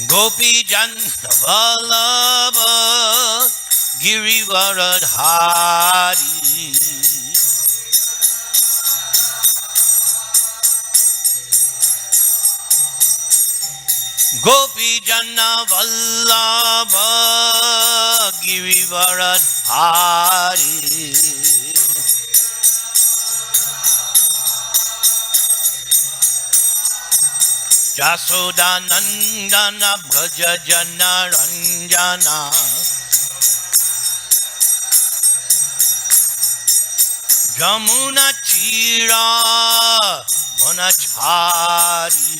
Gopi Jan Vallabha Girivaradhari. Gopi Jana Vallabha Girivaradhari. Jasoda Nandana Braja Jana Ranjana. Jamuna Chira Vanachari.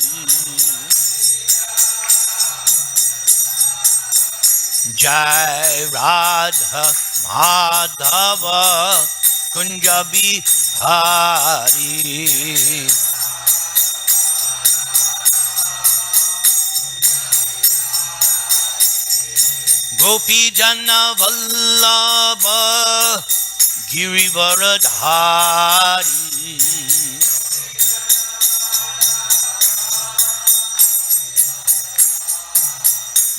Jai Radha Madhava Kunjabi Hari. Gopi Jana Vallabha Girivaradhari.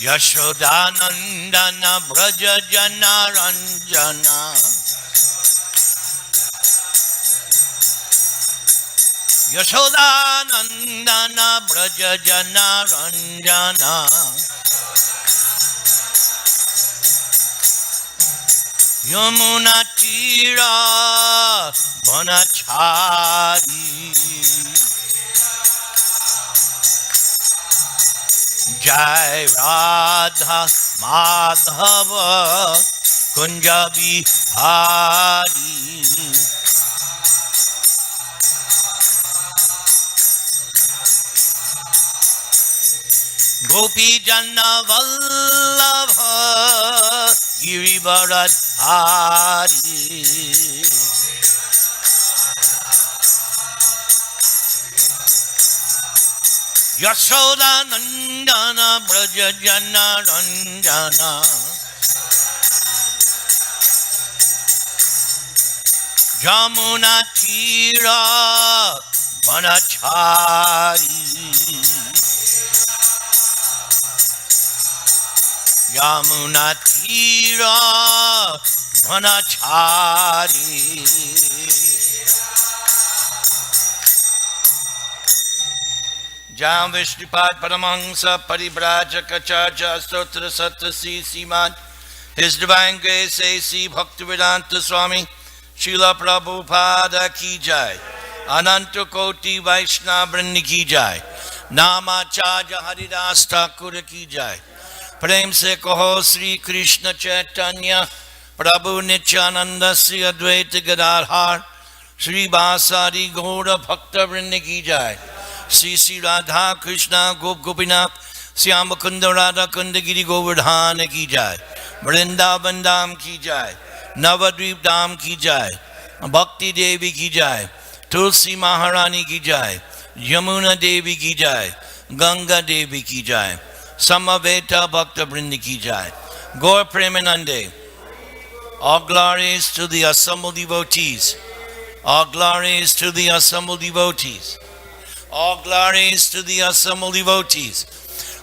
Yashodanandana Braja Jana Ranjana. Yashodanandana Braja Jana Ranjana. Yamuna Tira Vanachari. Jai Radha Madhava Kunjabi Hari. Gopi Jana Vallabha Girivaradhari. Yashoda Nandana Braja Jana Ranjana. Jamuna Tira Vanachari. Yamuna Tira Vanachari. Jam Vishnupad Paramahansa Paribrajakachacha Stotra Satra Si Simad. His Divine Grace A.C. Bhaktivedanta Swami Srila Prabhupada Ki Jai. Ananta Koti Vaishnava Vrindi Ki Jai. Namacharya Haridas Thakur Ki Jai. Prem se kaho Sri Krishna Chaitanya Prabhu Nityananda Sri Advaita Gadadhar Sri Basari Gaura Bhakta Vrindi Ki Jai. Sri Sri Radha Krishna Gop Gopinath Syama Kunda Radha Kunda Giri Govardhana Ki Jai. Vrindavan Dham Ki Jai. Navadvip Dham Ki Jai. Bhakti Devi Ki Jai. Tulsi Maharani Ki Jai. Yamuna Devi Ki Jai. Ganga Devi Ki Jai. Samaveta Bhakta Vrindi Ki Jai. Gaur Premanande. All glories to the assembled devotees. All glories to the assembled devotees. All glories to the assembled devotees.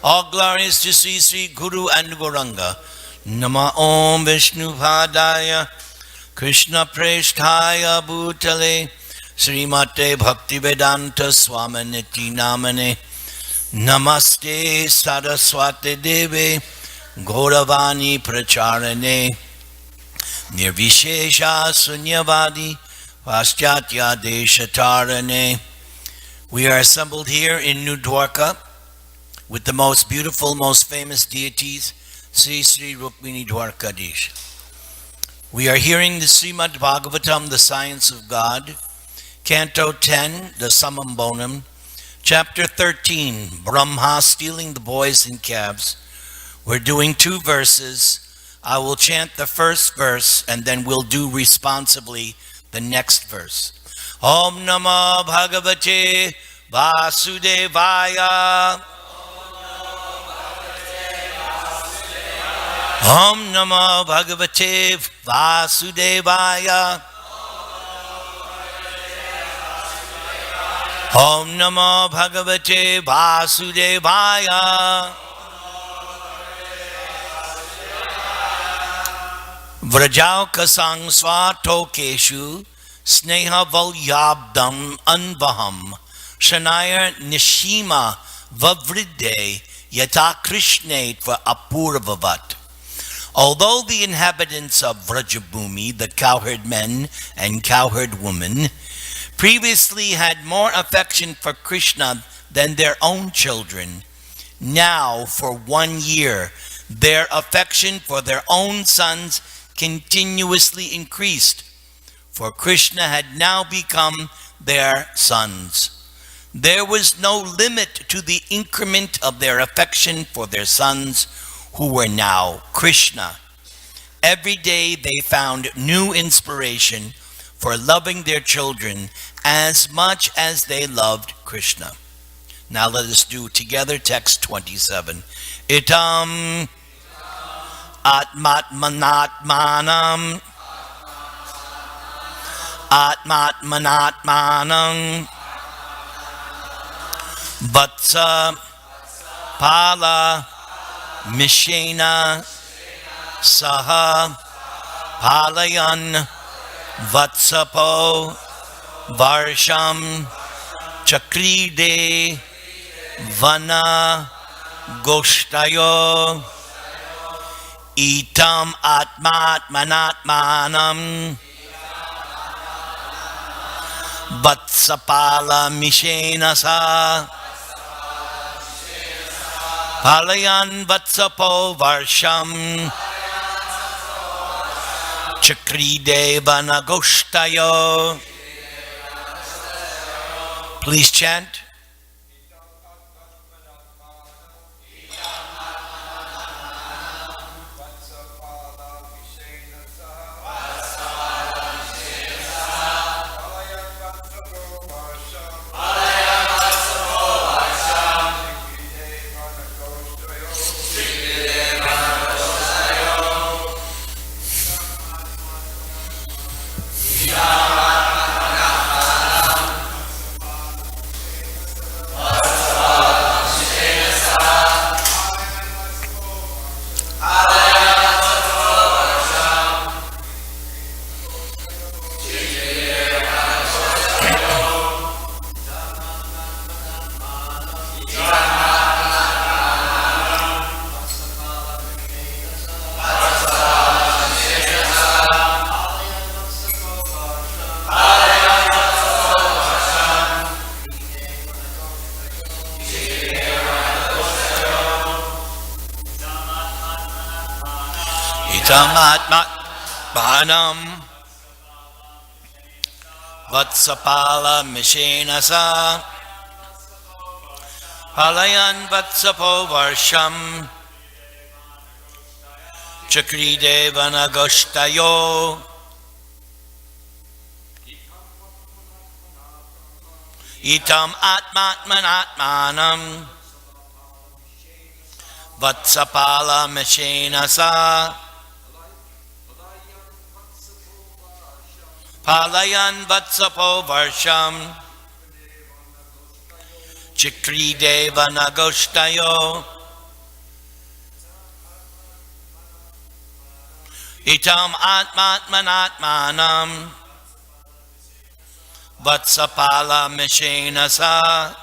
All glories to Sri Sri Guru and Gauranga. Nama Om Vishnu Padaya Krishna Presthaya Bhutale Srimate Bhaktivedanta Swaminiti Namane. Namaste Saraswate Deve Gauravani Pracharane Nirvishesha Sunyavadi Paschatya Deshatarane. We are assembled here in New Dwarka with the most beautiful, most famous deities, Sri Sri Rukmini Dwarkadish. We are hearing the Srimad Bhagavatam, the Science of God, Canto 10, the Summum Bonum, Chapter 13, Brahma stealing the boys and calves. We're doing 2 verses. I will chant the first verse and then we'll do responsibly the next verse. Om Namah Bhagavate Vasudevaya. Om Namah Bhagavate Vasudevaya. Om Namah Bhagavate Vasudevaya. Vrajaukasang swatokeshu sneha valyabdam anvaham shanaya nishima vavride yata krishnetva apurvavat. Although the inhabitants of Vrajabhumi, the cowherd men and cowherd women, previously had more affection for Krishna than their own children, now for 1 year their affection for their own sons continuously increased, for Krishna had now become their sons. There was no limit to the increment of their affection for their sons, who were now Krishna. Every day they found new inspiration for loving their children as much as they loved Krishna. Now let us do together text 27. Itam atmatmanatmanam atmatmanatmanam vatsa pala mishena saha palayan vatsapo varsham chakride vana goshtayo itam atmatmanatmanam vatsapala mishena sa palayan vatsapo varsham chakride vana goshtayo. Please chant. Tamatmatmanam vatsapala mishena sa palayan vatsapo varsham chakride vana goshtayo itam atmatmanatmanam vatsapala mishena sa palayan vatsapo varsham chakride vana goshtayo itam atmatmanatmanam vatsapala mishena sa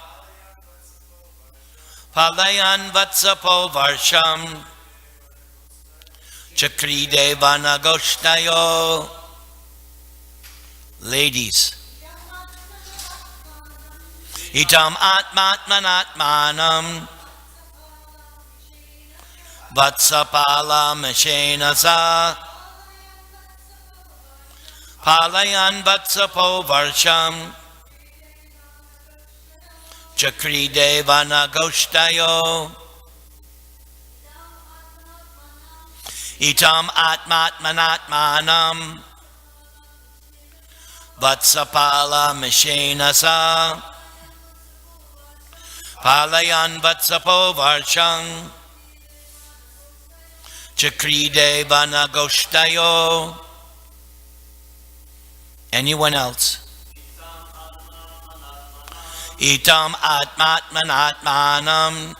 palayan vatsapo varsham chakride vana goshtayo. Ladies, itam atmatmanatmanam vatsapala mishena sa palayan vatsapo varsham chakride vana goshtayo itam atmatmanatmanam vatsapala mishena sa palayan vatsapo varsham chakride vana goshtayo. Anyone else? Itam atmatmanatmanam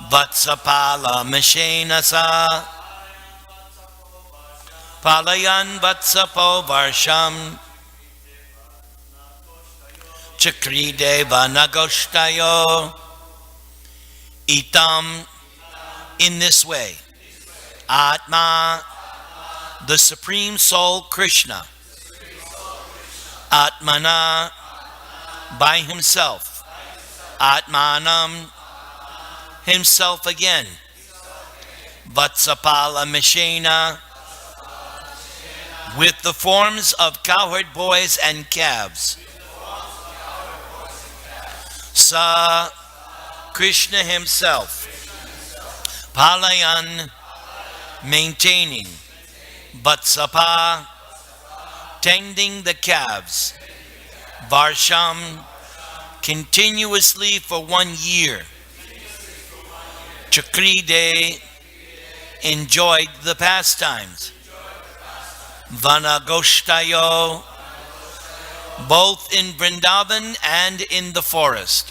vatsapala mishena sa Palayan Vatsapo Varsham Chakrideva Nagoshtayo Itam. In this way, Atma, the Supreme Soul Krishna, Atmana, by himself, Atmanam, himself again, Vatsapala Mishena, with the forms of cowherd boys and calves. Sa, Krishna himself, Palayan, maintaining, Vatsapa, tending the calves, Varsham, continuously for 1 year, Chakride, enjoyed the pastimes, Vanagoshtayo, both in Vrindavan and in the forest.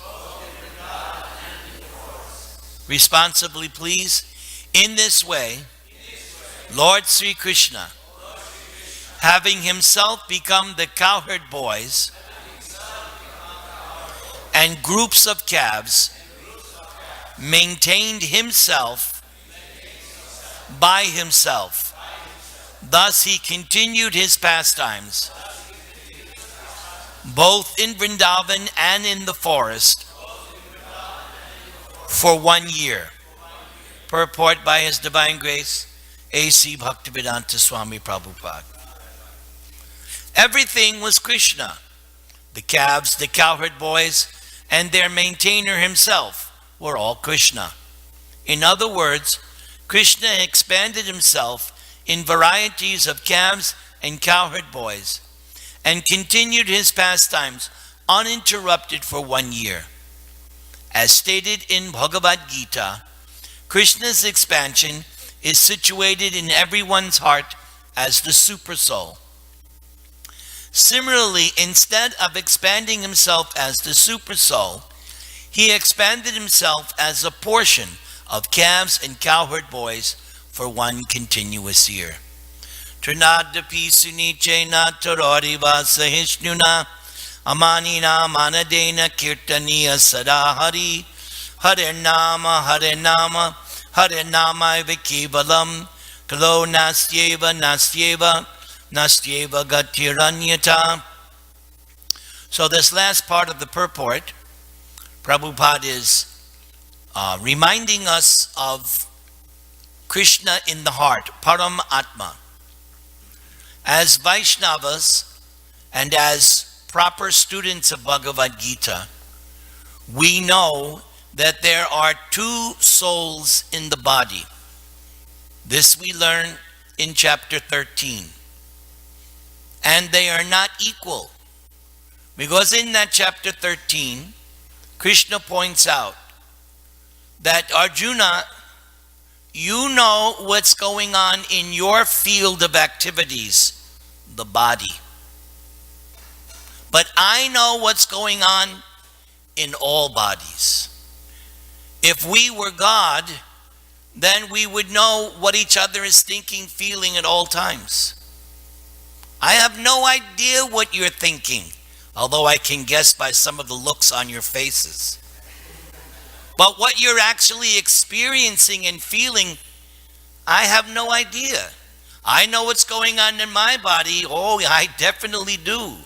Responsibly, please. In this way, Lord Sri Krishna, having himself become the cowherd boys and groups of calves, maintained himself by himself. Thus he continued his pastimes, both in Vrindavan and in the forest, for 1 year. Purport by His Divine Grace, A.C. Bhaktivedanta Swami Prabhupada. Everything was Krishna. The calves, the cowherd boys, and their maintainer himself were all Krishna. In other words, Krishna expanded himself in varieties of calves and cowherd boys and continued his pastimes uninterrupted for 1 year. As stated in Bhagavad Gita, Krishna's expansion is situated in everyone's heart as the Supersoul. Similarly, instead of expanding himself as the Supersoul, he expanded himself as a portion of calves and cowherd boys for 1 continuous year. Trinadapi sunichena taroriva sahishnuna amanina manadena kirtaniya sadahari Hare Nama Vikivalam Kalo Nastyeva Gatiranyata. So this last part of the purport, Prabhupada is reminding us of Krishna in the heart, Param Atma. As Vaishnavas and as proper students of Bhagavad Gita, we know that there are 2 souls in the body. This we learn in chapter 13. And they are not equal. Because in that chapter 13, Krishna points out that Arjuna, you know what's going on in your field of activities, the body. But I know what's going on in all bodies. If we were God, then we would know what each other is thinking, feeling at all times. I have no idea what you're thinking, although I can guess by some of the looks on your faces. But what you're actually experiencing and feeling, I have no idea. I know what's going on in my body. Oh, I definitely do.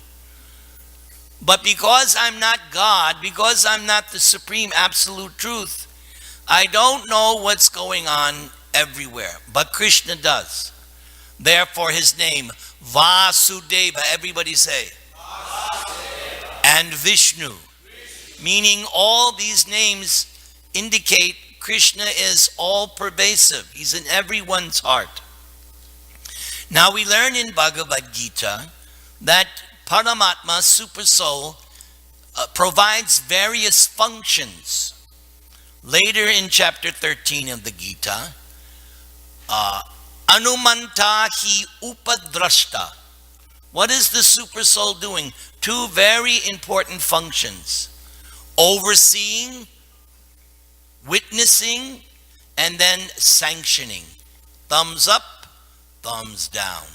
But because I'm not God, because I'm not the supreme absolute truth, I don't know what's going on everywhere. But Krishna does. Therefore his name, Vasudeva, everybody say. Vasudeva. And Vishnu. Meaning all these names indicate Krishna is all pervasive. He's in everyone's heart. Now we learn in Bhagavad Gita that Paramatma, Supersoul, provides various functions. Later in chapter 13 of the Gita, Anumanta hi upadrashta. What is the Supersoul doing? 2 very important functions. Overseeing, witnessing, and then sanctioning. Thumbs up, thumbs down.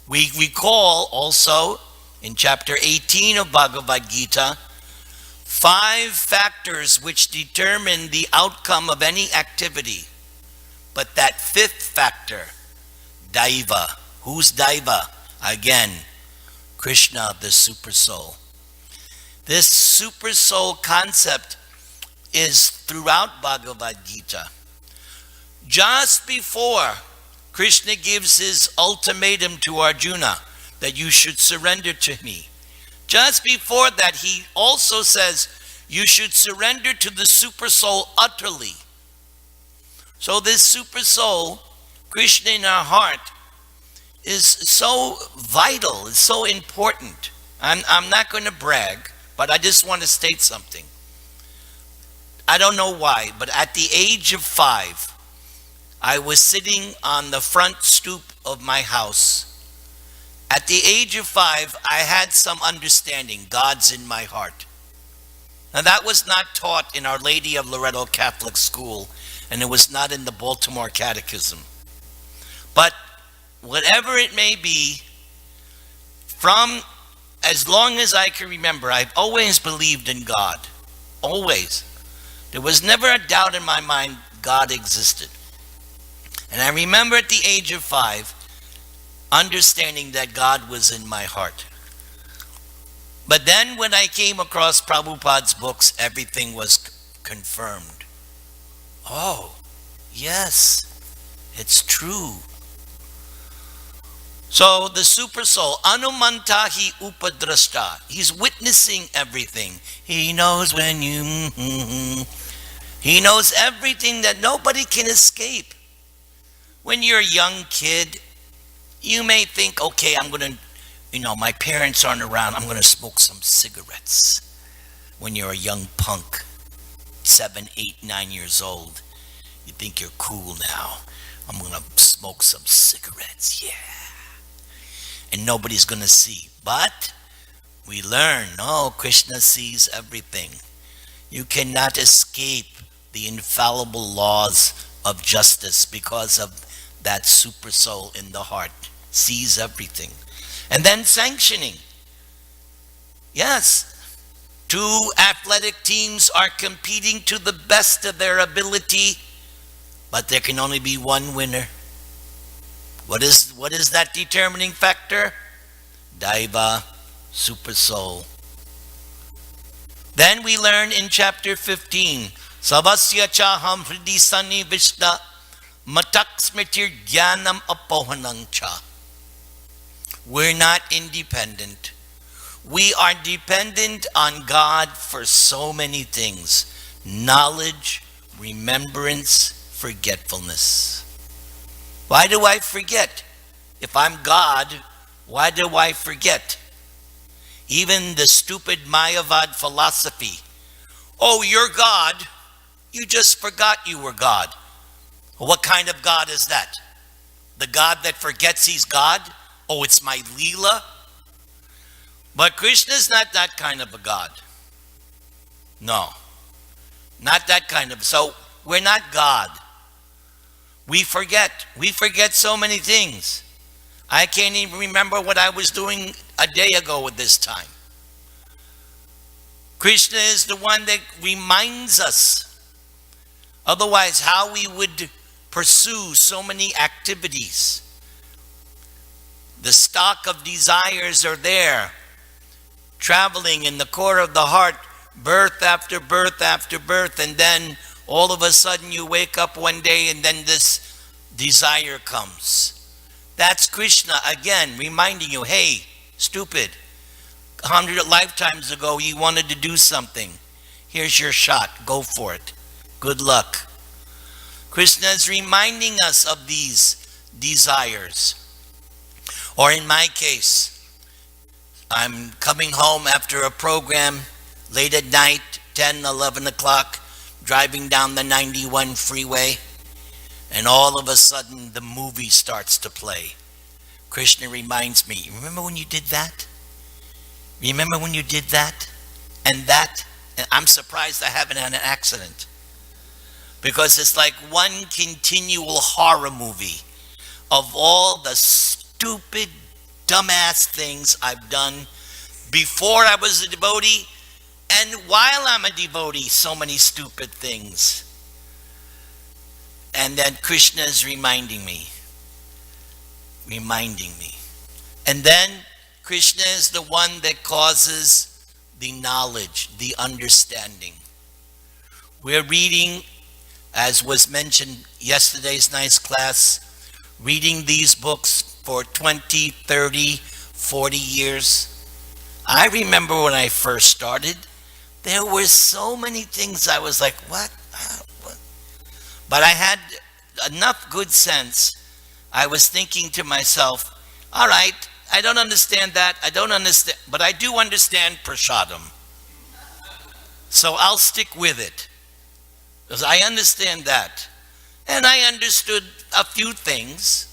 We recall also in chapter 18 of Bhagavad Gita 5 factors which determine the outcome of any activity. But that 5th factor, Daiva. Who's Daiva? Again, Krishna, the super soul. This super soul concept is throughout Bhagavad Gita. Just before Krishna gives his ultimatum to Arjuna that you should surrender to me, just before that he also says you should surrender to the super soul utterly. So this super soul, Krishna in our heart, is so vital, it's so important. I'm not going to brag, but I just want to state something. I don't know why, but at the age of 5, I was sitting on the front stoop of my house. At the age of 5, I had some understanding. God's in my heart. Now that was not taught in Our Lady of Loretto Catholic School, and it was not in the Baltimore Catechism. But whatever it may be, from as long as I can remember, I've always believed in God. Always. There was never a doubt in my mind God existed. And I remember at the age of 5, understanding that God was in my heart. But then when I came across Prabhupada's books, everything was confirmed. Oh, yes, it's true. So the super soul, Anumantahi Upadrashta, he's witnessing everything. He knows when you, he knows everything that nobody can escape. When you're a young kid, you may think, okay, I'm going to, my parents aren't around, I'm going to smoke some cigarettes. When you're a young punk, 7, 8, 9 years old, you think you're cool now. I'm going to smoke some cigarettes, yeah. And nobody's going to see. But we learn, Krishna sees everything. You cannot escape the infallible laws of justice because of that super soul in the heart. Sees everything. And then sanctioning. Yes, 2 athletic teams are competing to the best of their ability, but there can only be one winner. What is that determining factor? Daiva, super soul. Then we learn in chapter 15, Savasya chaham hridi sani vishna matak smitir jnanam apohanang cha. We're not independent. We are dependent on God for so many things. Knowledge, remembrance, forgetfulness. Why do I forget? If I'm God, why do I forget? Even the stupid Mayavad philosophy. Oh, you're God. You just forgot you were God. What kind of God is that? The God that forgets he's God? Oh, it's my Leela? But Krishna's not that kind of a God. No. Not that kind of. So we're not God. We forget. We forget so many things. I can't even remember what I was doing a day ago at this time. Krishna is the one that reminds us. Otherwise, how we would pursue so many activities. The stock of desires are there, traveling in the core of the heart, birth after birth after birth, and then all of a sudden you wake up one day and then this desire comes. That's Krishna again reminding you, hey, stupid, 100 lifetimes ago you wanted to do something. Here's your shot, go for it. Good luck. Krishna is reminding us of these desires. Or in my case, I'm coming home after a program late at night, 10, 11 o'clock, driving down the 91 freeway, and all of a sudden the movie starts to play. Krishna reminds me, remember when you did that? Remember when you did that? And that? And I'm surprised I haven't had an accident. Because it's like one continual horror movie of all the stupid, dumbass things I've done before I was a devotee, and while I'm a devotee, so many stupid things. And then Krishna is reminding me. And then Krishna is the one that causes the knowledge, the understanding. We're reading, as was mentioned yesterday's nice class, reading these books for 20, 30, 40 years. I remember when I first started, there were so many things I was like, what? But I had enough good sense. I was thinking to myself, all right, I don't understand that. I don't understand, but I do understand prasadam. So I'll stick with it, because I understand that. And I understood a few things.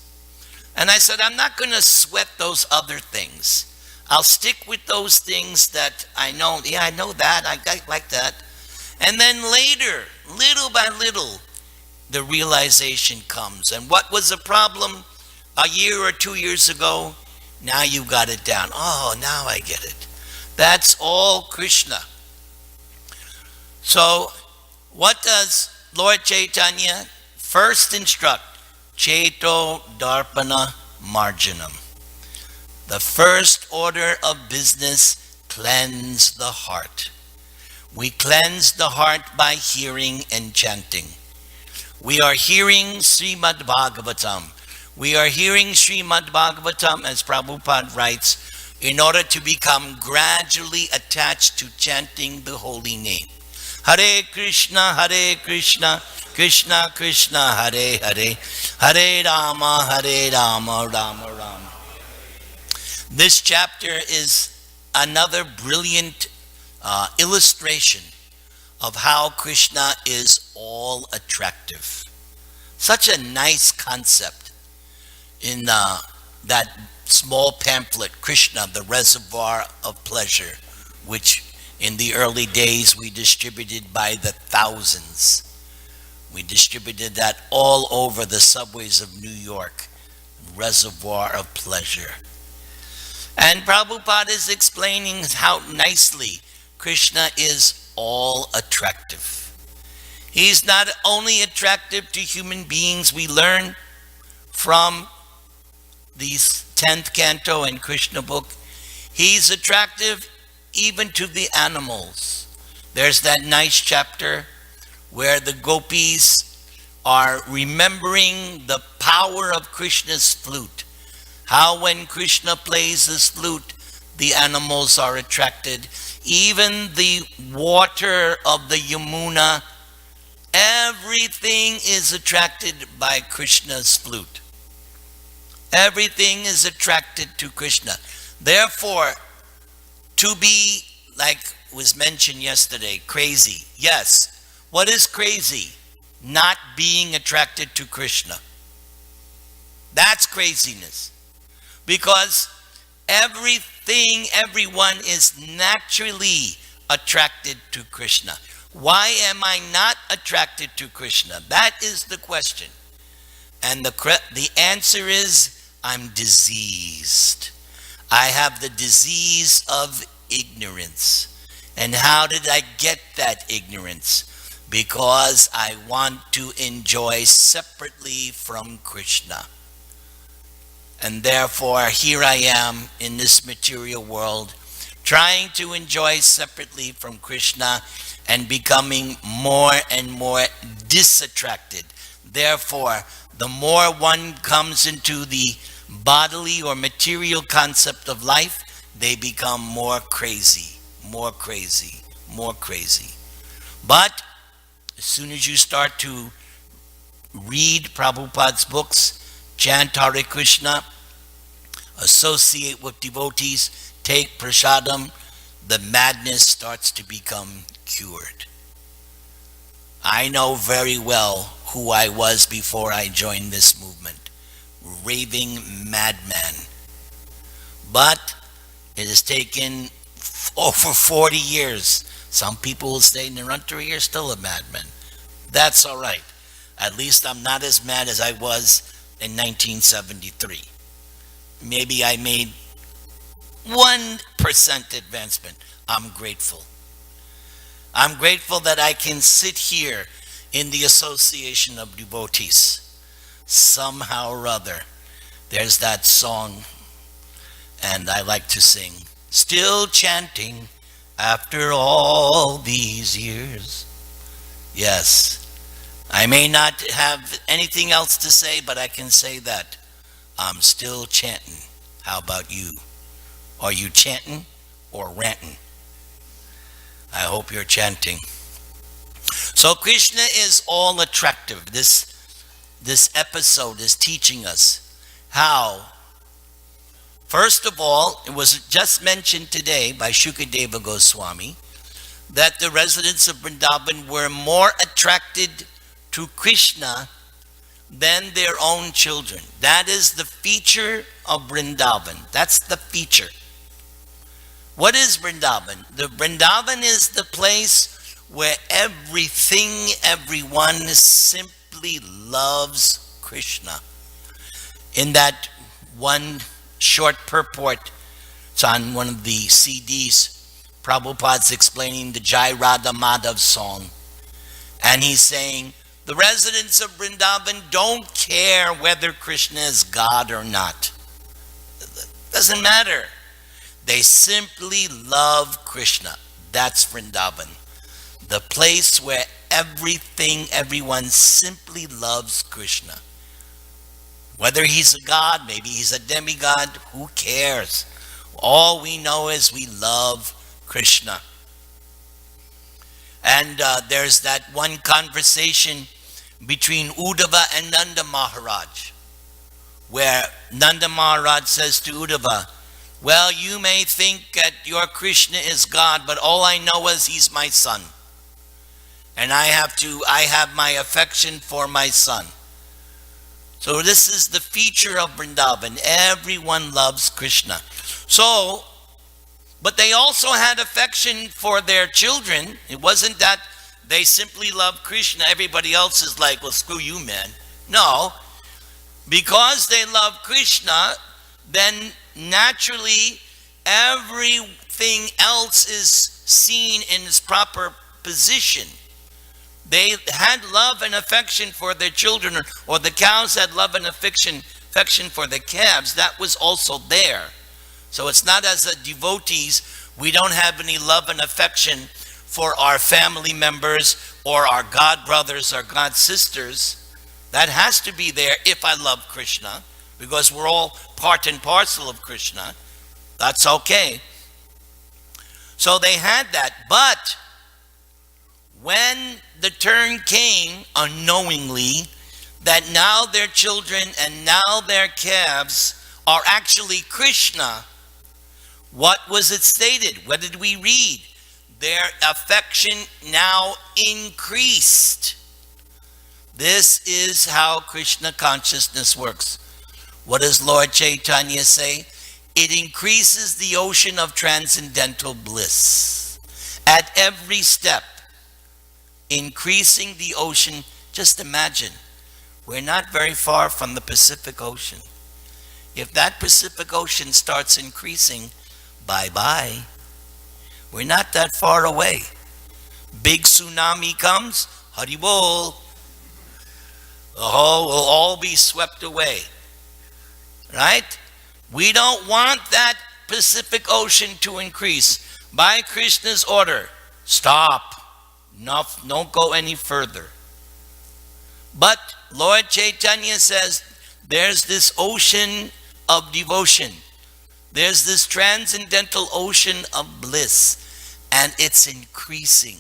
And I said, I'm not going to sweat those other things. I'll stick with those things that I know. Yeah, I know that. I like that. And then later, little by little, the realization comes. And what was a problem a year or 2 years ago, now you got it down. Oh, now I get it. That's all Krishna. So what does Lord Chaitanya first instruct? Cheto Darpana Marjanam. The first order of business, cleanse the heart. We cleanse the heart by hearing and chanting. We are hearing Srimad Bhagavatam. We are hearing Srimad Bhagavatam, as Prabhupada writes, in order to become gradually attached to chanting the holy name. Hare Krishna, Krishna Krishna, Hare Hare, Hare Rama, Rama Rama. This chapter is another brilliant illustration of how Krishna is all attractive. Such a nice concept in that small pamphlet, Krishna, the Reservoir of Pleasure, which in the early days we distributed by the thousands. We distributed that all over the subways of New York. Reservoir of Pleasure. And Prabhupada is explaining how nicely Krishna is all attractive. He's not only attractive to human beings. We learn from these 10th canto and Krishna book. He's attractive even to the animals. There's that nice chapter where the gopis are remembering the power of Krishna's flute. How when Krishna plays his flute, the animals are attracted. Even the water of the Yamuna, everything is attracted by Krishna's flute. Everything is attracted to Krishna. Therefore, to be, like was mentioned yesterday, crazy. Yes. What is crazy? Not being attracted to Krishna. That's craziness. Because everyone is naturally attracted to Krishna. Why am I not attracted to Krishna? That is the question. And the answer is, I'm diseased. I have the disease of ignorance. And how did I get that ignorance? Because I want to enjoy separately from Krishna. And therefore, here I am in this material world, trying to enjoy separately from Krishna and becoming more and more disattracted. Therefore, the more one comes into the bodily or material concept of life, they become more crazy, more crazy, more crazy. But as soon as you start to read Prabhupada's books, chant Hare Krishna, associate with devotees, take prasadam, the madness starts to become cured. I know very well who I was before I joined this movement. Raving madman. But it has taken over 40 years. Some people will say, Nirantara, you're still a madman. That's all right. At least I'm not as mad as I was in 1973. Maybe I made 1% advancement. I'm grateful. I'm grateful that I can sit here in the association of devotees. Somehow or other, there's that song, and I like to sing. Still chanting after all these years. Yes, I may not have anything else to say, but I can say that I'm still chanting. How about you? Are you chanting or ranting? I hope you're chanting. So Krishna is all attractive. This episode is teaching us how, first of all, it was just mentioned today by Shukadeva Goswami that the residents of Vrindavan were more attracted to Krishna than their own children. That is the feature of Vrindavan. That's the feature. What is Vrindavan? The Vrindavan is the place where everything, everyone simply loves Krishna. In that one short purport, it's on one of the CDs, Prabhupada's explaining the Jai Radha Madhav song. And he's saying, the residents of Vrindavan don't care whether Krishna is God or not. It doesn't matter. They simply love Krishna. That's Vrindavan. The place where everything, everyone simply loves Krishna. Whether he's a god, maybe he's a demigod, who cares? All we know is we love Krishna. And there's that one conversation between Uddhava and Nanda Maharaj, where Nanda Maharaj says to Uddhava, well, you may think that your Krishna is God, but all I know is he's my son. And I have my affection for my son. So this is the feature of Vrindavan. Everyone loves Krishna. So, but they also had affection for their children. It wasn't that they simply loved Krishna. Everybody else is like, well, screw you, man. No. Because they love Krishna, then naturally everything else is seen in its proper position. They had love and affection for their children, or the cows had love and affection for the calves. That was also there. So it's not as a devotees, we don't have any love and affection for our family members or our god brothers or god sisters. That has to be there if I love Krishna, because we're all part and parcel of Krishna. That's okay. So they had that, but when the turn came unknowingly that now their children and now their calves are actually Krishna, what was it stated? What did we read? Their affection now increased. This is how Krishna consciousness works. What does Lord Chaitanya say? It increases the ocean of transcendental bliss. At every step, increasing the ocean. Just imagine, we're not very far from the Pacific Ocean. If that Pacific Ocean starts increasing, bye-bye. We're not that far away. Big tsunami comes, haribol. The whole will all be swept away. Right? We don't want that Pacific Ocean to increase. By Krishna's order, stop. No, don't go any further. But Lord Chaitanya says there's this ocean of devotion. There's this transcendental ocean of bliss, and it's increasing.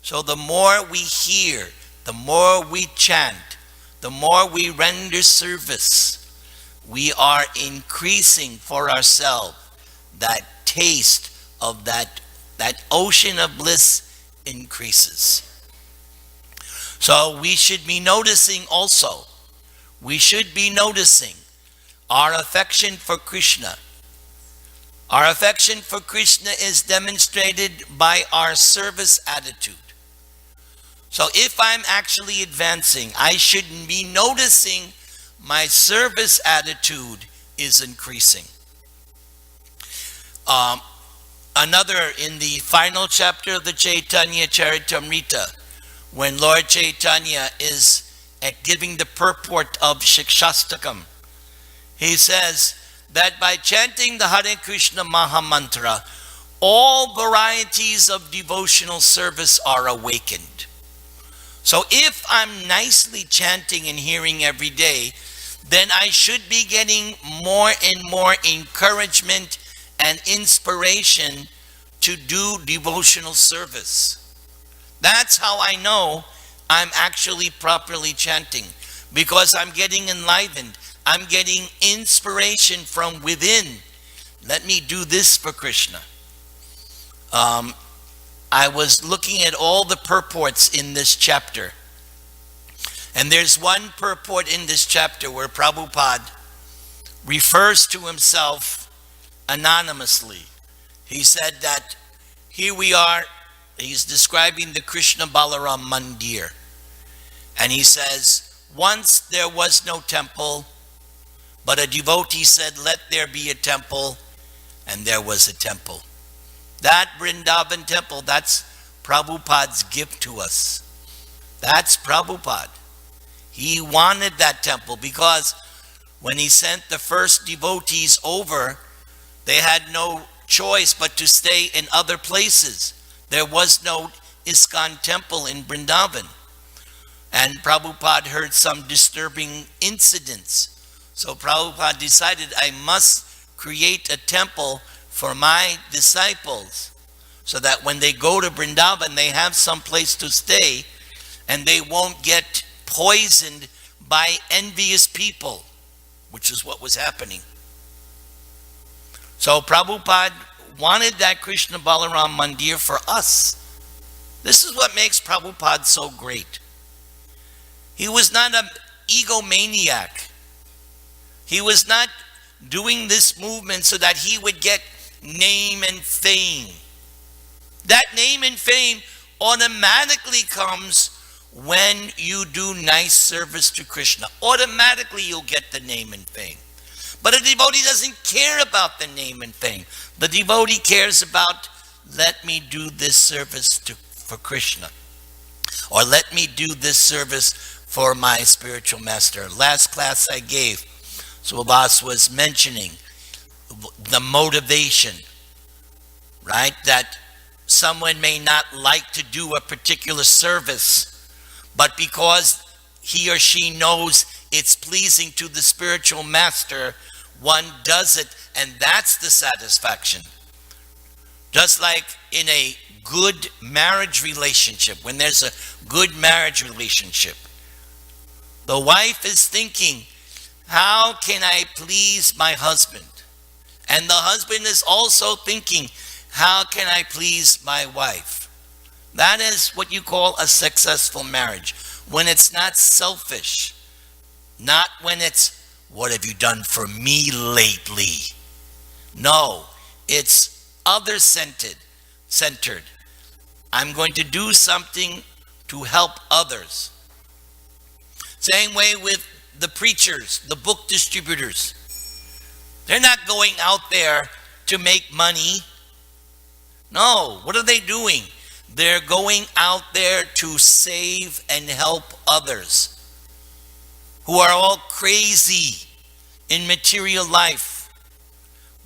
So the more we hear, the more we chant, the more we render service, we are increasing for ourselves that taste of that ocean of bliss increases. So we should be noticing also, we should be noticing our affection for Krishna. Our affection for Krishna is demonstrated by our service attitude. So if I'm actually advancing, I should be noticing my service attitude is increasing. Um, Another, in the final chapter of the Chaitanya Charitamrita, when Lord Chaitanya is giving the purport of Shikshastakam, he says that by chanting the Hare Krishna Maha Mantra, all varieties of devotional service are awakened. So if I'm nicely chanting and hearing every day, then I should be getting more and more encouragement and inspiration to do devotional service. That's how I know I'm actually properly chanting, because I'm getting enlivened. I'm getting inspiration from within. Let me do this for Krishna. I was looking at all the purports in this chapter, and there's one purport in this chapter where Prabhupada refers to himself anonymously. He said that here we are, he's describing the Krishna Balaram Mandir, and he says, once there was no temple, but a devotee said, let there be a temple, and there was a temple. That Vrindavan temple, that's Prabhupada's gift to us. That's Prabhupada. He wanted that temple because when he sent the first devotees over, they had no choice but to stay in other places. There was no ISKCON temple in Vrindavan. And Prabhupada heard some disturbing incidents. So Prabhupada decided, I must create a temple for my disciples, so that when they go to Vrindavan, they have some place to stay and they won't get poisoned by envious people, which is what was happening. So Prabhupada wanted that Krishna Balaram Mandir for us. This is what makes Prabhupada so great. He was not an egomaniac. He was not doing this movement so that he would get name and fame. That name and fame automatically comes when you do nice service to Krishna. Automatically you'll get the name and fame. But a devotee doesn't care about the name and fame. The devotee cares about, let me do this service for Krishna, or let me do this service for my spiritual master. Last class I gave, Subhas was mentioning the motivation, right? That someone may not like to do a particular service, but because he or she knows it's pleasing to the spiritual master, one does it, and that's the satisfaction. Just like in a good marriage relationship, when there's a good marriage relationship, the wife is thinking, how can I please my husband? And the husband is also thinking, how can I please my wife? That is what you call a successful marriage. When it's not selfish, not when it's, what have you done for me lately? No, it's other-centered. I'm going to do something to help others. Same way with the preachers, the book distributors. They're not going out there to make money. No, what are they doing? They're going out there to save and help others who are all crazy in material life.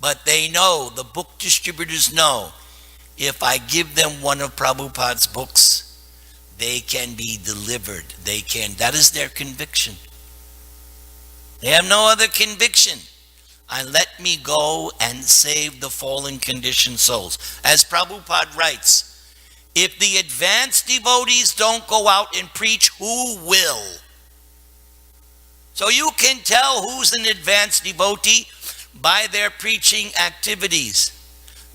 But they know, the book distributors know, if I give them one of Prabhupada's books, they can be delivered. That is their conviction. They have no other conviction. And let me go and save the fallen conditioned souls. As Prabhupada writes, if the advanced devotees don't go out and preach, who will? So you can tell who's an advanced devotee by their preaching activities.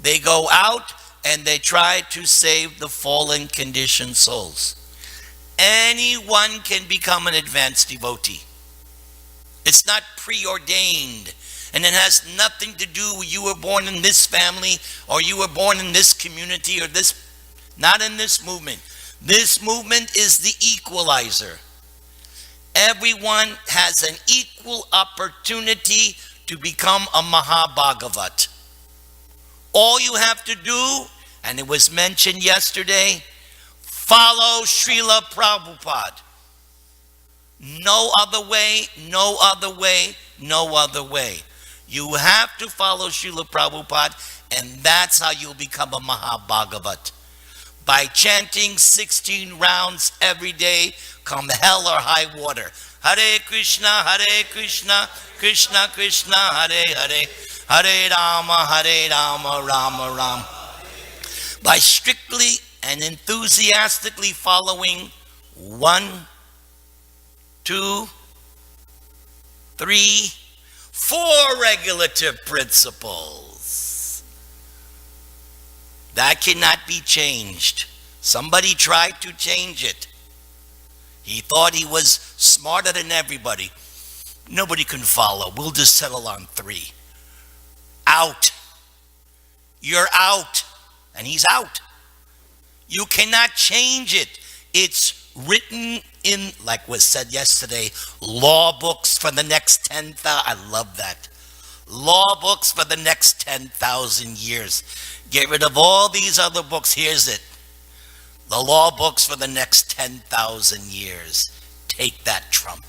They go out and they try to save the fallen conditioned souls. Anyone can become an advanced devotee. It's not preordained, and it has nothing to do with you were born in this family or you were born in this community or this, not in this movement. This movement is the equalizer. Everyone has an equal opportunity to become a Mahabhagavat. All you have to do, and it was mentioned yesterday, follow Srila Prabhupada. No other way, no other way, no other way. You have to follow Srila Prabhupada, and that's how you'll become a Mahabhagavat. By chanting 16 rounds every day, come hell or high water. Hare Krishna, Krishna Krishna, Hare Hare, Hare Rama, Rama Rama. By strictly and enthusiastically following 1, 2, 3, 4 regulative principles. That cannot be changed. Somebody tried to change it. He thought he was smarter than everybody. Nobody can follow. We'll just settle on 3. Out. You're out. And he's out. You cannot change it. It's written in, like was said yesterday, law books for the next 10,000. I love that. Law books for the next 10,000 years. Get rid of all these other books. Here's it. The law books for the next 10,000 years. Take that, Trump.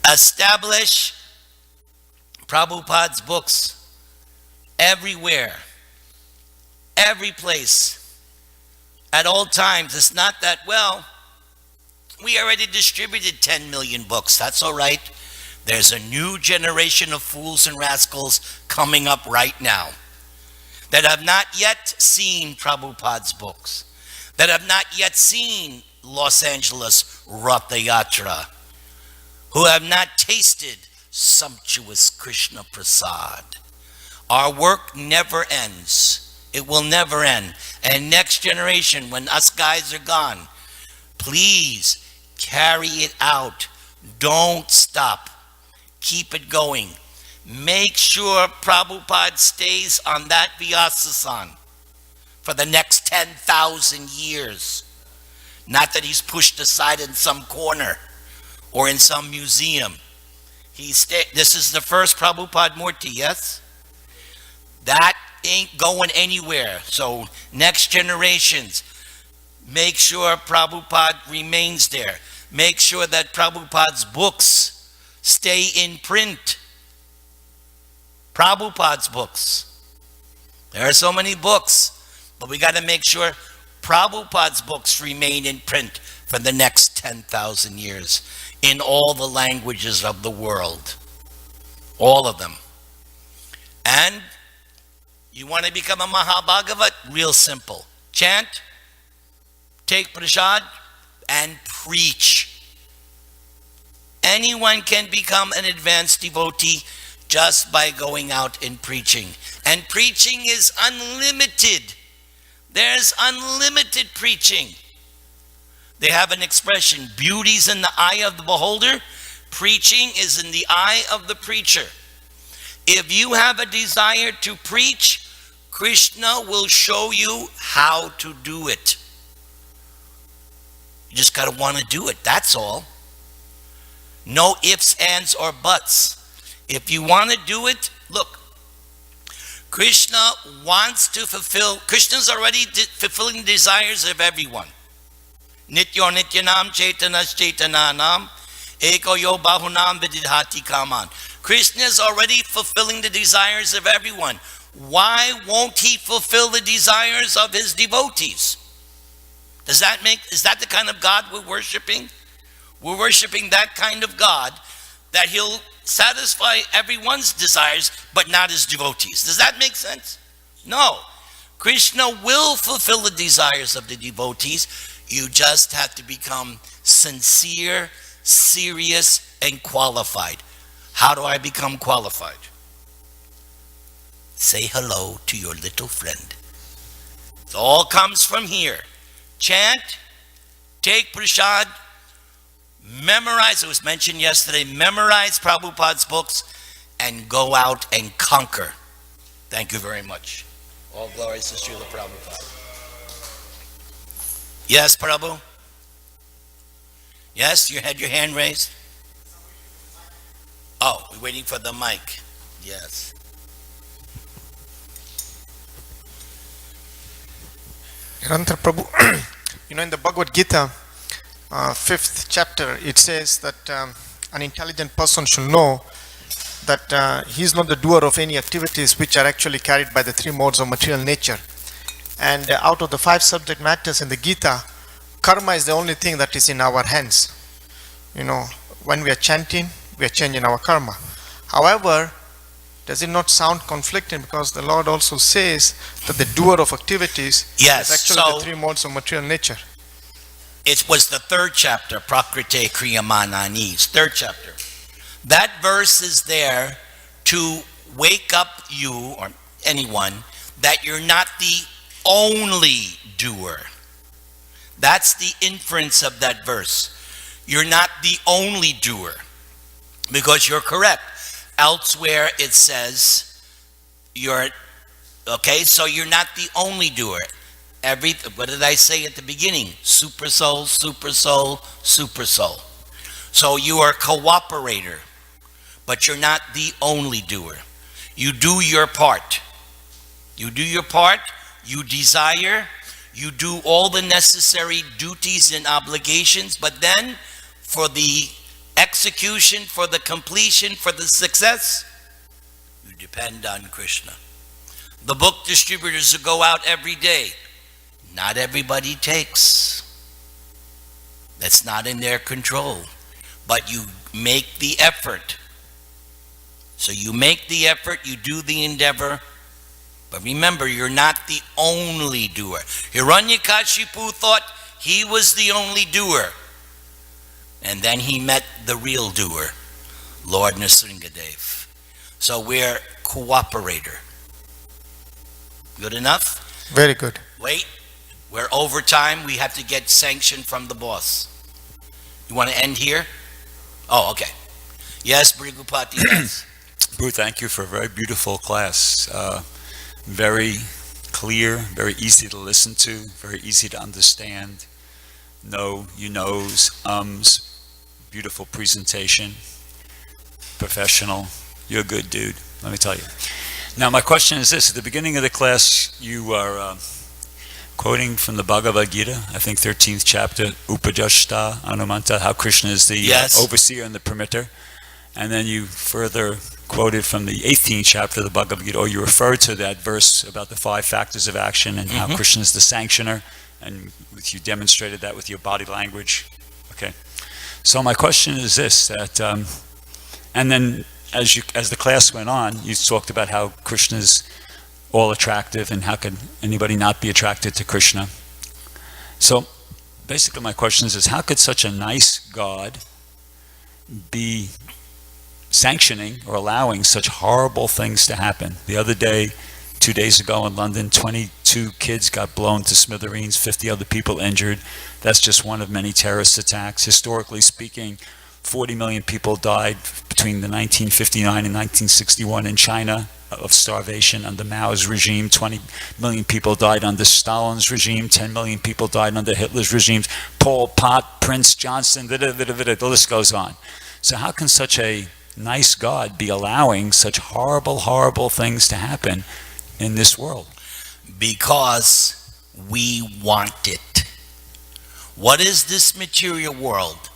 Establish Prabhupada's books everywhere, every place, at all times. It's not that, well, we already distributed 10 million books. That's all right. There's a new generation of fools and rascals coming up right now that have not yet seen Prabhupada's books, that have not yet seen Los Angeles Ratha Yatra, who have not tasted sumptuous Krishna Prasad. Our work never ends. It will never end. And next generation, when us guys are gone, please carry it out. Don't stop. Keep it going. Make sure Prabhupada stays on that Vyasasan for the next 10,000 years. Not that he's pushed aside in some corner or in some museum. This is the first Prabhupada Murti, yes? That ain't going anywhere. So next generations, make sure Prabhupada remains there. Make sure that Prabhupada's books stay in print. Prabhupada's books. There are so many books, but we got to make sure Prabhupada's books remain in print for the next 10,000 years in all the languages of the world. All of them. And you want to become a Mahabhagavat? Real simple. Chant, take prasad, and preach. Anyone can become an advanced devotee just by going out and preaching. And preaching is unlimited. There's unlimited preaching. They have an expression, beauty's in the eye of the beholder. Preaching is in the eye of the preacher. If you have a desire to preach, Krishna will show you how to do it. You just got to want to do it, that's all. No ifs, ands, or buts. If you want to do it, look, Krishna wants to fulfill, Krishna's already fulfilling the desires of everyone. Nityo nityanam chaitanas chaitananam eko yo bahunam vididhati kaman. Krishna is already fulfilling the desires of everyone. Why won't he fulfill the desires of his devotees? Is that the kind of God we're worshiping? We're worshiping that kind of God that he'll satisfy everyone's desires, but not his devotees. Does that make sense? No. Krishna will fulfill the desires of the devotees. You just have to become sincere, serious, and qualified. How do I become qualified? Say hello to your little friend. It all comes from here. Chant, take prasad, memorize, it was mentioned yesterday, memorize Prabhupada's books, and go out and conquer. Thank you very much. All glories to Srila Prabhupada. Yes, Prabhu? Yes, you had your hand raised? Oh, we're waiting for the mic. Yes. Nirantara Prabhu, in the Bhagavad Gita, 5th chapter, it says that an intelligent person should know that he is not the doer of any activities which are actually carried by the three modes of material nature. And out of the 5 subject matters in the Gita, karma is the only thing that is in our hands. When we are chanting, we are changing our karma. However, does it not sound conflicting, because the Lord also says that the doer of activities is actually the 3 modes of material nature? It was the 3rd chapter, Prakrite Kriyamanani's 3rd chapter. That verse is there to wake up you or anyone that you're not the only doer. That's the inference of that verse. You're not the only doer, because you're correct. Elsewhere it says so you're not the only doer. What did I say at the beginning? Super soul, super soul, super soul. So you are a cooperator, but you're not the only doer. You do your part. You do your part, you desire, you do all the necessary duties and obligations, but then for the execution, for the completion, for the success, you depend on Krishna. The book distributors who go out every day, not everybody takes. That's not in their control. But you make the effort. So you make the effort, you do the endeavor. But remember, you're not the only doer. Hiranyakashipu thought he was the only doer. And then he met the real doer, Lord Nrsingadev. So we're cooperator. Good enough? Very good. Wait, we're over time. We have to get sanction from the boss. You want to end here? Oh, okay. Yes, Brigupati, yes. Prabhu, thank you for a very beautiful class. Very clear, very easy to listen to, very easy to understand. No, you knows, beautiful presentation, professional. You're a good dude, let me tell you. Now my question is this: at the beginning of the class you are quoting from the Bhagavad Gita, I think 13th chapter, Upajashta Anumanta, how Krishna is the overseer and the permitter. And then you further quoted from the 18th chapter of the Bhagavad Gita, or you referred to that verse about the 5 factors of action and how Krishna is the sanctioner, and you demonstrated that with your body language. Okay. So my question is this, that, and then as the class went on, you talked about how Krishna is all attractive and how could anybody not be attracted to Krishna. So basically my question is how could such a nice God be sanctioning or allowing such horrible things to happen? The other day, 2 days ago in London, 22 kids got blown to smithereens, 50 other people injured. That's just one of many terrorist attacks. Historically speaking, 40 million people died between the 1959 and 1961 in China of starvation under Mao's regime. 20 million people died under Stalin's regime. 10 million people died under Hitler's regimes. Pol Pot, Prince Johnson, the list goes on. So how can such a nice God be allowing such horrible, horrible things to happen in this world? Because we want it. What is this material world?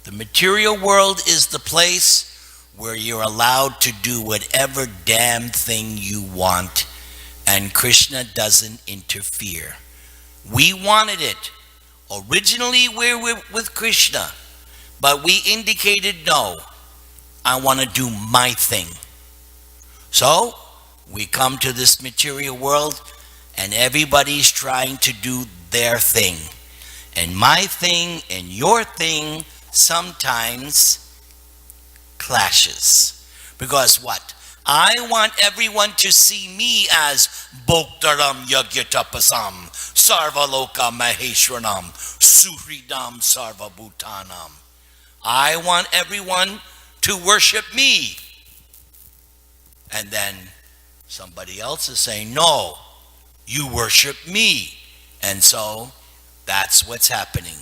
The material world is the place where you're allowed to do whatever damn thing you want, and Krishna doesn't interfere. We wanted it. Originally we were with Krishna, but we indicated no. I want to do my thing. So we come to this material world and everybody's trying to do their thing. And my thing and your thing sometimes clashes. Because what? I want everyone to see me as Bhoktaram Yagyatapasam Sarvaloka Maheshwaram Suhridam Sarvabhutanam. I want everyone to worship me. And then somebody else is saying, no, you worship me. And so that's what's happening.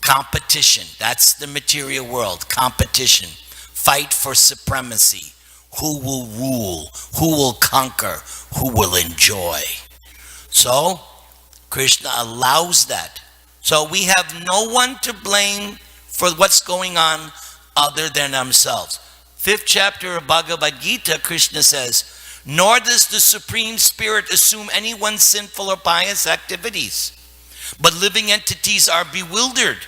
Competition, that's the material world. Competition, fight for supremacy. Who will rule? Who will conquer? Who will enjoy? So Krishna allows that. So we have no one to blame for what's going on other than themselves. 5th chapter of Bhagavad Gita, Krishna says, nor does the Supreme Spirit assume anyone's sinful or pious activities, but living entities are bewildered.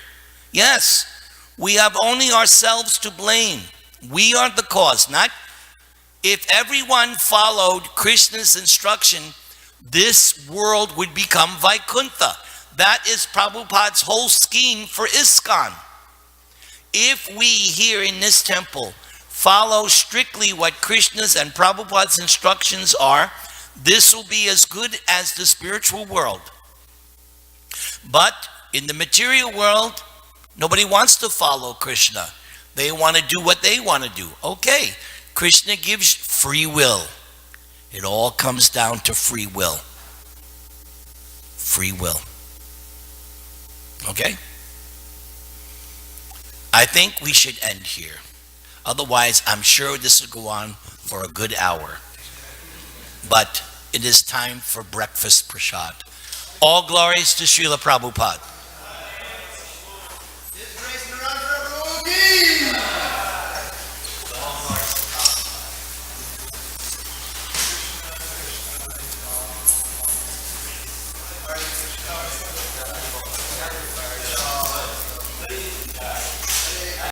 Yes, we have only ourselves to blame. We are the cause. Not if everyone followed Krishna's instruction, this world would become Vaikuntha. That is Prabhupada's whole scheme for ISKCON. If we here in this temple follow strictly what Krishna's and Prabhupada's instructions are, this will be as good as the spiritual world. But in the material world, nobody wants to follow Krishna. They want to do what they want to do. Okay, Krishna gives free will. It all comes down to free will. Free will. Okay? I think we should end here. Otherwise, I'm sure this will go on for a good hour. But it is time for breakfast prasad. All glories to Srila Prabhupada.